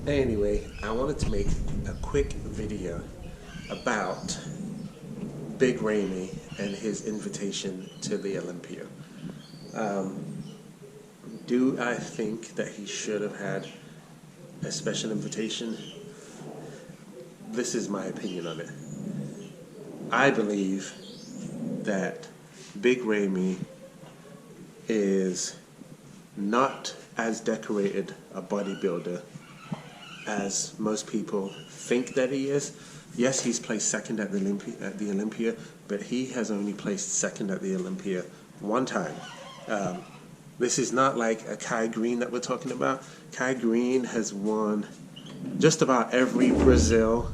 Anyway, I wanted to make a quick video about Big Ramy and his invitation to the Olympia. Do I think that he should have had a special invitation? This is my opinion on it. I believe that Big Ramy is not as decorated a bodybuilder as most people think that he is. Yes, he's placed second at the Olympia, but he has only placed second at the Olympia one time. This is not like a Kai Green that we're talking about. Kai Green has won just about every Brazil.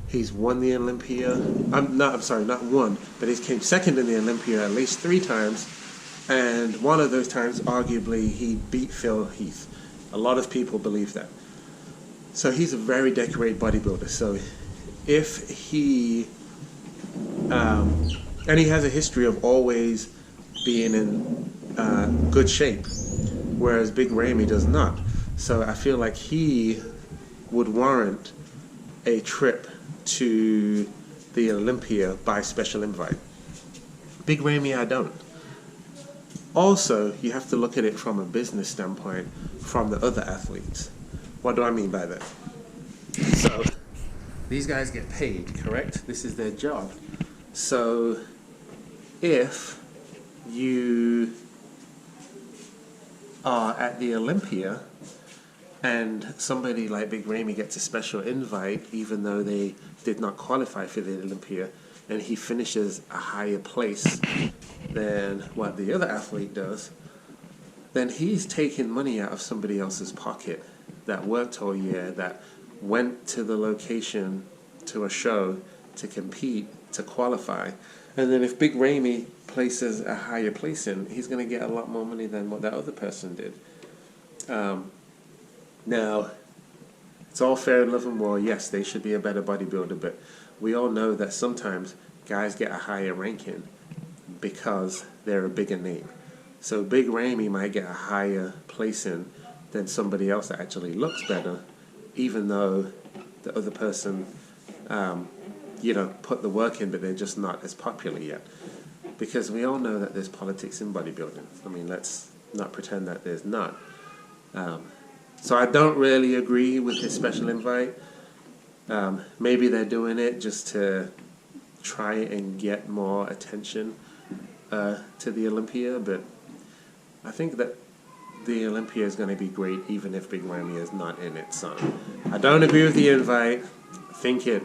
He's won the Olympia. Not won, but he came second in the Olympia at least 3 times. And one of those times, arguably, he beat Phil Heath. A lot of people believe that. So he's a very decorated bodybuilder. So if he, and he has a history of always being in good shape, whereas Big Ramy does not. So I feel like he would warrant a trip to the Olympia by special invite. Big Ramy, I don't. Also, you have to look at it from a business standpoint from the other athletes. What do I mean by that? So, these guys get paid, correct? This is their job. So, if you are at the Olympia and somebody like Big Ramy gets a special invite, even though they did not qualify for the Olympia, and he finishes a higher place than what the other athlete does, then he's taking money out of somebody else's pocket that worked all year, that went to the location, to a show, to compete, to qualify. And then if Big Ramy places a higher place in, he's going to get a lot more money than what that other person did. Now, it's all fair in love and war. Yes, they should be a better bodybuilder, but we all know that sometimes guys get a higher ranking because they're a bigger name. So Big Ramy might get a higher placing than somebody else that actually looks better, even though the other person, put the work in, but they're just not as popular yet. Because we all know that there's politics in bodybuilding. I mean, let's not pretend that there's not. So I don't really agree with his special invite. Maybe they're doing it just to try and get more attention to the Olympia, but I think that the Olympia is going to be great even if Big Ramy is not in it. So I don't agree with the invite. I think it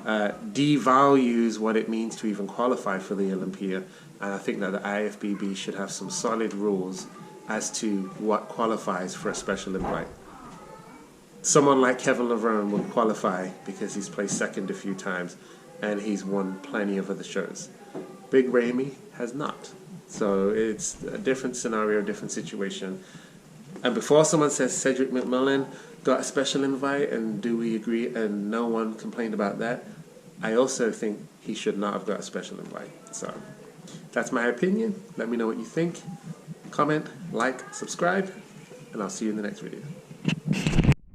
devalues what it means to even qualify for the Olympia, and I think that the IFBB should have some solid rules as to what qualifies for a special invite. Someone like Kevin Laverne will qualify because he's placed second a few times and he's won plenty of other shows. Big Ramy has not. So it's a different scenario, a different situation. And before someone says Cedric McMillan got a special invite and do we agree and no one complained about that, I also think he should not have got a special invite. So that's my opinion. Let me know what you think. Comment, like, subscribe, and I'll see you in the next video.